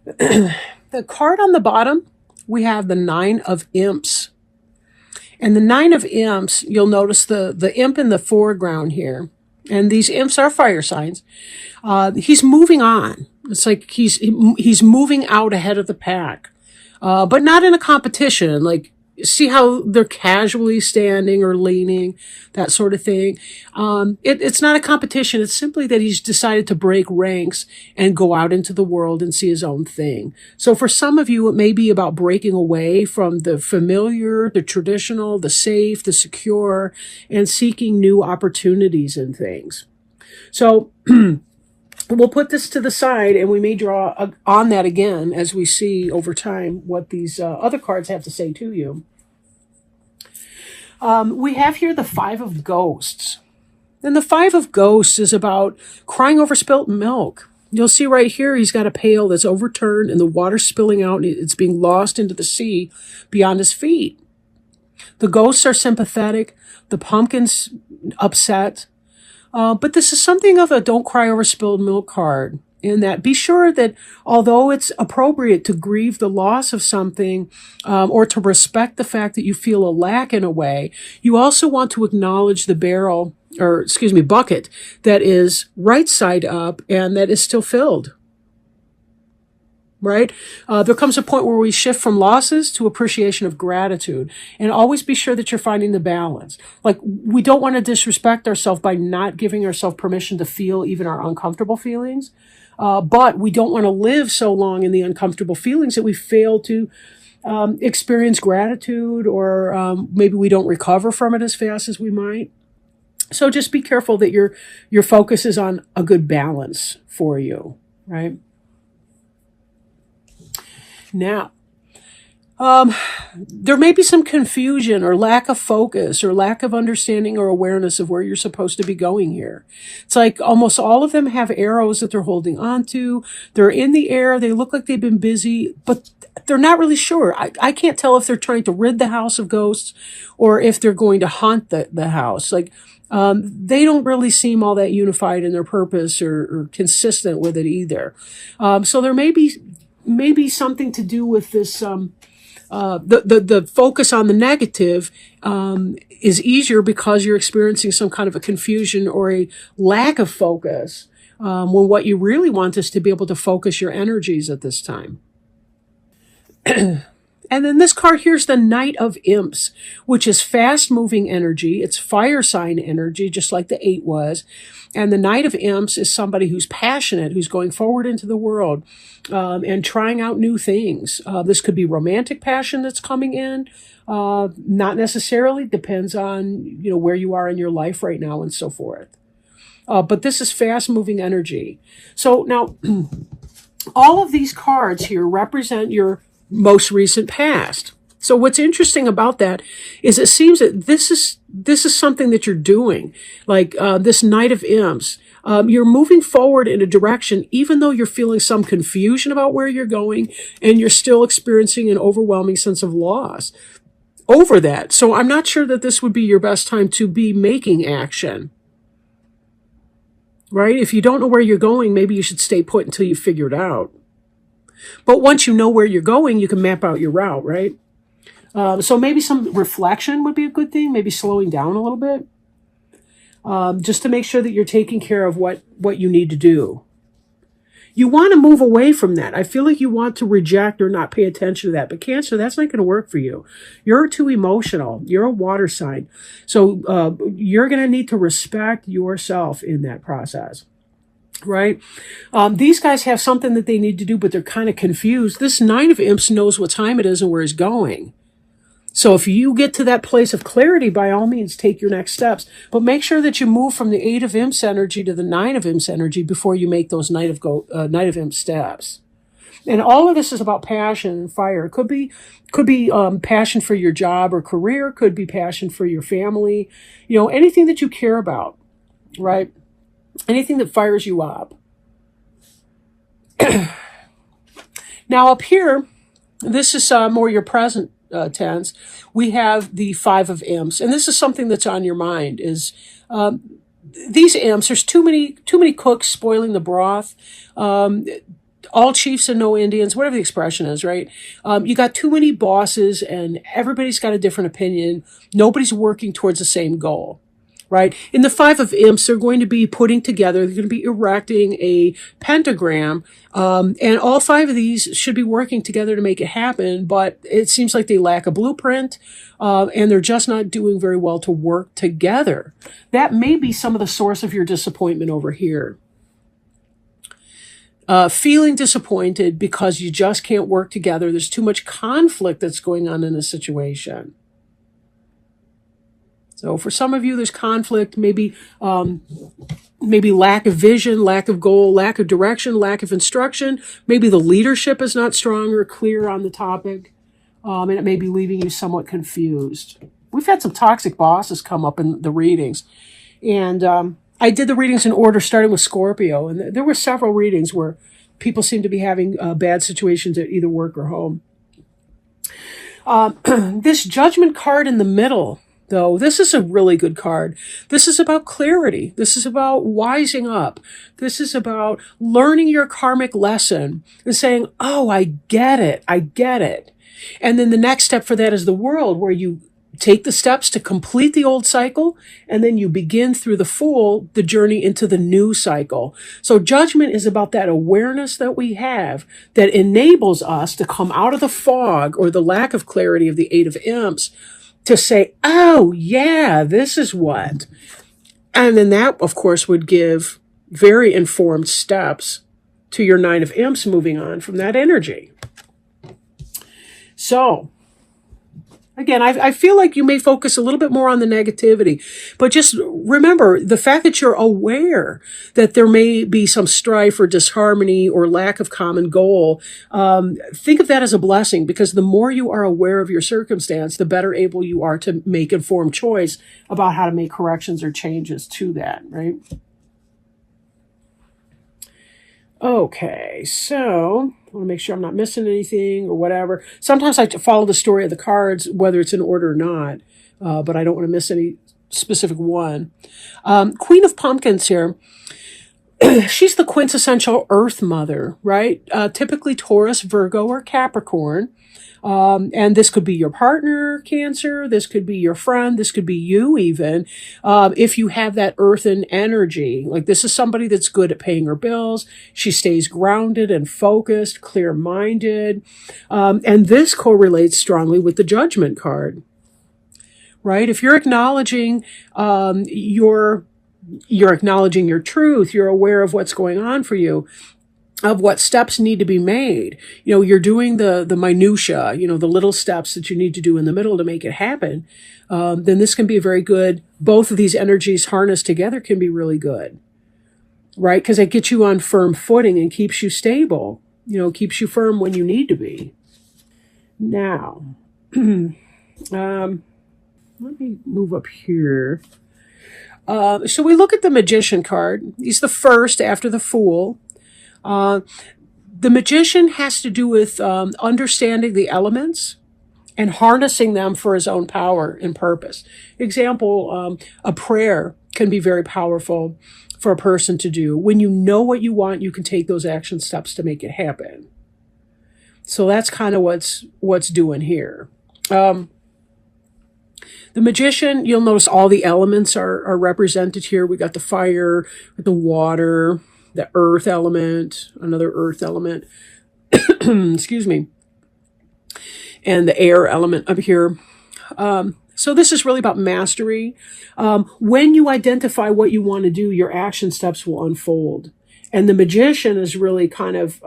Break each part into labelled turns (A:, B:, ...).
A: The card on the bottom, we have the Nine of Imps. And the Nine of Imps, you'll notice the imp in the foreground here. And these imps are fire signs. He's moving on. It's like he's moving out ahead of the pack, but not in a competition. Like, see how they're casually standing or leaning, that sort of thing. It's not a competition. It's simply that he's decided to break ranks and go out into the world and see his own thing. So for some of you, it may be about breaking away from the familiar, the traditional, the safe, the secure, and seeking new opportunities and things. So we'll put this to the side, and we may draw on that again as we see over time what these other cards have to say to you. We have here the Five of Ghosts. And the Five of Ghosts is about crying over spilt milk. You'll see right here, he's got a pail that's overturned and the water's spilling out and it's being lost into the sea beyond his feet. The ghosts are sympathetic. The pumpkin's upset. But this is something of a don't cry over spilled milk card, in that be sure that although it's appropriate to grieve the loss of something, or to respect the fact that you feel a lack in a way, you also want to acknowledge the bucket that is right side up and that is still filled. Right? There comes a point where we shift from losses to appreciation of gratitude, and always be sure that you're finding the balance. Like, we don't want to disrespect ourselves by not giving ourselves permission to feel even our uncomfortable feelings. But we don't want to live so long in the uncomfortable feelings that we fail to experience gratitude, or maybe we don't recover from it as fast as we might. So just be careful that your focus is on a good balance for you, right? Now, there may be some confusion or lack of focus or lack of understanding or awareness of where you're supposed to be going here. It's like almost all of them have arrows that they're holding onto. They're in the air. They look like they've been busy, but they're not really sure. I can't tell if they're trying to rid the house of ghosts or if they're going to haunt the house. Like, they don't really seem all that unified in their purpose or consistent with it either. So there may be something to do with this. The focus on the negative is easier because you're experiencing some kind of a confusion or a lack of focus, when what you really want is to be able to focus your energies at this time. And then this card here's the Knight of Imps, which is fast-moving energy. It's fire sign energy, just like the 8 was. And the Knight of Imps is somebody who's passionate, who's going forward into the world, and trying out new things. This could be romantic passion that's coming in. Not necessarily. Depends on, where you are in your life right now and so forth. But this is fast-moving energy. So now, all of these cards here represent your most recent past. So what's interesting about that is it seems that this is something that you're doing, like this Knight of Imps. You're moving forward in a direction, even though you're feeling some confusion about where you're going, and you're still experiencing an overwhelming sense of loss over that. So I'm not sure that this would be your best time to be making action. Right? If you don't know where you're going, maybe you should stay put until you figure it out. But once you know where you're going, you can map out your route, right? So maybe some reflection would be a good thing, maybe slowing down a little bit, just to make sure that you're taking care of what you need to do. You want to move away from that. I feel like you want to reject or not pay attention to that. But Cancer, that's not going to work for you. You're too emotional. You're a water sign. So you're going to need to respect yourself in that process. Right? These guys have something that they need to do, but they're kind of confused. This Nine of Imps knows what time it is and where he's going. So if you get to that place of clarity, by all means, take your next steps. But make sure that you move from the 8 of Imps energy to the 9 of Imps energy before you make those Knight of Imps steps. And all of this is about passion and fire. It could be passion for your job or career. Could be passion for your family. Anything that you care about, right? Anything that fires you up. Now up here, this is more your present tense. We have the 5 of Imps, and this is something that's on your mind. Is these imps? There's too many cooks spoiling the broth. all chiefs and no Indians, whatever the expression is, right? You got too many bosses and everybody's got a different opinion. Nobody's working towards the same goal, right? In the Five of Imps, they're going to be putting together, they're going to be erecting a pentagram, and all five of these should be working together to make it happen, but it seems like they lack a blueprint, and they're just not doing very well to work together. That may be some of the source of your disappointment over here. Feeling disappointed because you just can't work together. There's too much conflict that's going on in a situation. So for some of you, there's conflict, maybe lack of vision, lack of goal, lack of direction, lack of instruction. Maybe the leadership is not strong or clear on the topic, and it may be leaving you somewhat confused. We've had some toxic bosses come up in the readings, and I did the readings in order, starting with Scorpio, and there were several readings where people seem to be having bad situations at either work or home. This Judgment card in the middle, though, this is a really good card. This is about clarity. This is about wising up. This is about learning your karmic lesson and saying, oh, I get it. I get it. And then the next step for that is the world, where you take the steps to complete the old cycle, and then you begin through the Fool, the journey into the new cycle. So Judgment is about that awareness that we have that enables us to come out of the fog or the lack of clarity of the Eight of Imps to say, oh, yeah, this is what. And then that, of course, would give very informed steps to your Nine of Imps moving on from that energy. So, again, I feel like you may focus a little bit more on the negativity, but just remember the fact that you're aware that there may be some strife or disharmony or lack of common goal. Think of that as a blessing, because the more you are aware of your circumstance, the better able you are to make informed choice about how to make corrections or changes to that, right? Okay, so I want to make sure I'm not missing anything or whatever. Sometimes I follow the story of the cards, whether it's in order or not, but I don't want to miss any specific one. Queen of Pumpkins here. She's the quintessential Earth Mother, right? Typically Taurus, Virgo, or Capricorn. And this could be your partner, Cancer. This could be your friend. This could be you even. If you have that earthen energy, like this is somebody that's good at paying her bills. She stays grounded and focused, clear-minded. And this correlates strongly with the Judgment card, right? If you're acknowledging, you're acknowledging your truth, you're aware of what's going on for you, of what steps need to be made. You're doing the minutia, the little steps that you need to do in the middle to make it happen. Then this can be a very good, both of these energies harnessed together can be really good, right? Because it gets you on firm footing and keeps you stable, keeps you firm when you need to be. Now, let me move up here. So we look at the Magician card. He's the first after the Fool. The Magician has to do with understanding the elements and harnessing them for his own power and purpose. Example, a prayer can be very powerful for a person to do. When you know what you want, you can take those action steps to make it happen. So that's kind of what's doing here. The Magician, you'll notice all the elements are represented here. We got the fire, the water, the earth element, another earth element, excuse me, and the air element up here. So this is really about mastery. When you identify what you want to do, your action steps will unfold. And the Magician is really kind of,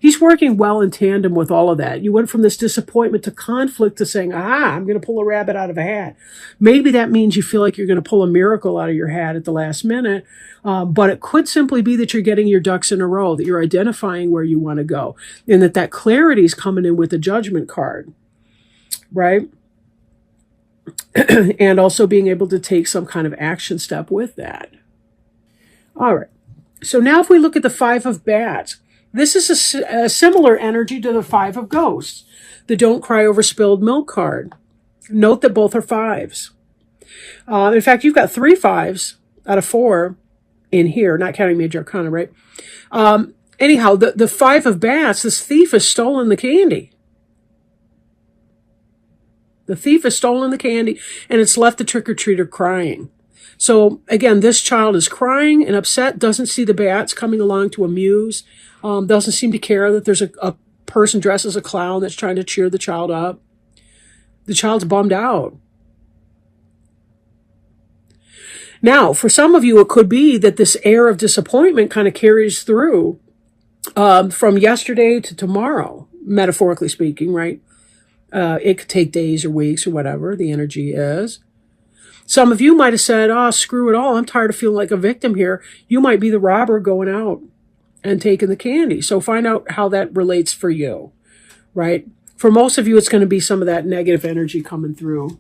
A: he's working well in tandem with all of that. You went from this disappointment to conflict to saying, I'm going to pull a rabbit out of a hat. Maybe that means you feel like you're going to pull a miracle out of your hat at the last minute. But it could simply be that you're getting your ducks in a row, that you're identifying where you want to go, and that clarity is coming in with the Judgment card, right? And also being able to take some kind of action step with that. All right. So now if we look at the Five of Bats, this is a similar energy to the Five of Ghosts, the Don't Cry Over Spilled Milk card. Note that both are fives. In fact, you've got 3 5s out of 4 in here, not counting Major Arcana, right? Anyhow, the Five of Bats, this thief has stolen the candy. The thief has stolen the candy, and it's left the trick-or-treater crying. So, again, this child is crying and upset, doesn't see the bats coming along to amuse, doesn't seem to care that there's a person dressed as a clown that's trying to cheer the child up. The child's bummed out. Now, for some of you, it could be that this air of disappointment kind of carries through from yesterday to tomorrow, metaphorically speaking, right? It could take days or weeks or whatever the energy is. Some of you might have said, oh, screw it all. I'm tired of feeling like a victim here. You might be the robber going out and taking the candy. So find out how that relates for you, right? For most of you, it's going to be some of that negative energy coming through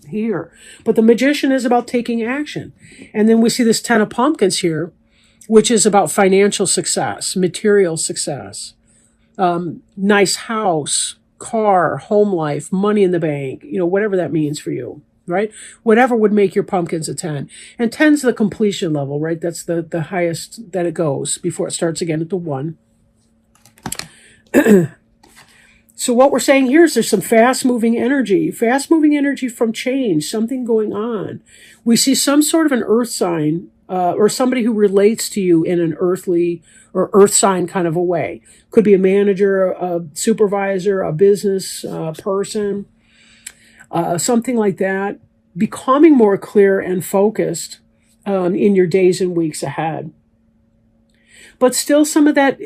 A: here. But the Magician is about taking action. And then we see this Ten of Pumpkins here, which is about financial success, material success, nice house, car, home life, money in the bank, whatever that means for you, right? Whatever would make your pumpkins a 10. And 10's the completion level, right? That's the highest that it goes before it starts again at the 1. So what we're saying here is there's some fast-moving energy from change, something going on. We see some sort of an earth sign or somebody who relates to you in an earthly or earth sign kind of a way. Could be a manager, a supervisor, a business person, something like that. Becoming more clear and focused in your days and weeks ahead. But still some of that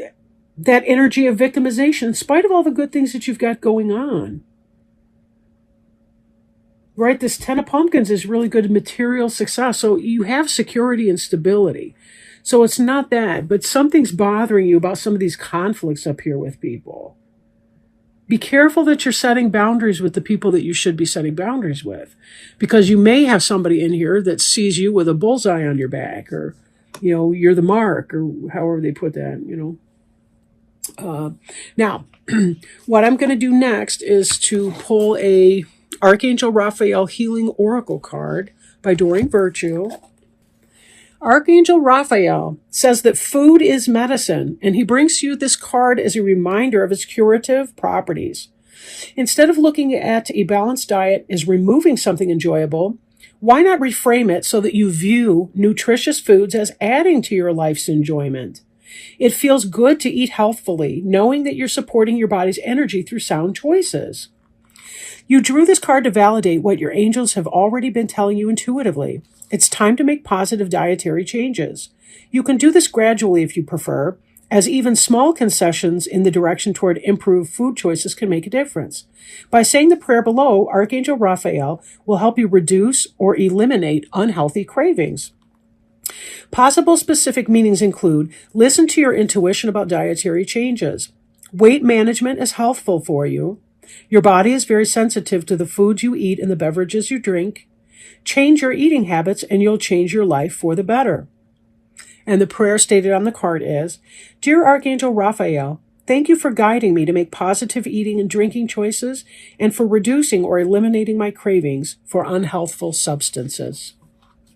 A: energy of victimization, in spite of all the good things that you've got going on. Right? This Ten of Pumpkins is really good material success. So you have security and stability. So it's not that, but something's bothering you about some of these conflicts up here with people. Be careful that you're setting boundaries with the people that you should be setting boundaries with, because you may have somebody in here that sees you with a bullseye on your back, or, you're the mark, or however they put that, Now, what I'm going to do next is to pull a Archangel Raphael Healing Oracle card by Doreen Virtue. Archangel Raphael says that food is medicine, and he brings you this card as a reminder of its curative properties. Instead of looking at a balanced diet as removing something enjoyable, why not reframe it so that you view nutritious foods as adding to your life's enjoyment? It feels good to eat healthfully, knowing that you're supporting your body's energy through sound choices. You drew this card to validate what your angels have already been telling you intuitively. It's time to make positive dietary changes. You can do this gradually if you prefer, as even small concessions in the direction toward improved food choices can make a difference. By saying the prayer below, Archangel Raphael will help you reduce or eliminate unhealthy cravings. Possible specific meanings include: listen to your intuition about dietary changes. Weight management is healthful for you. Your body is very sensitive to the foods you eat and the beverages you drink. Change your eating habits and you'll change your life for the better. And the prayer stated on the card is: Dear Archangel Raphael, thank you for guiding me to make positive eating and drinking choices and for reducing or eliminating my cravings for unhealthful substances.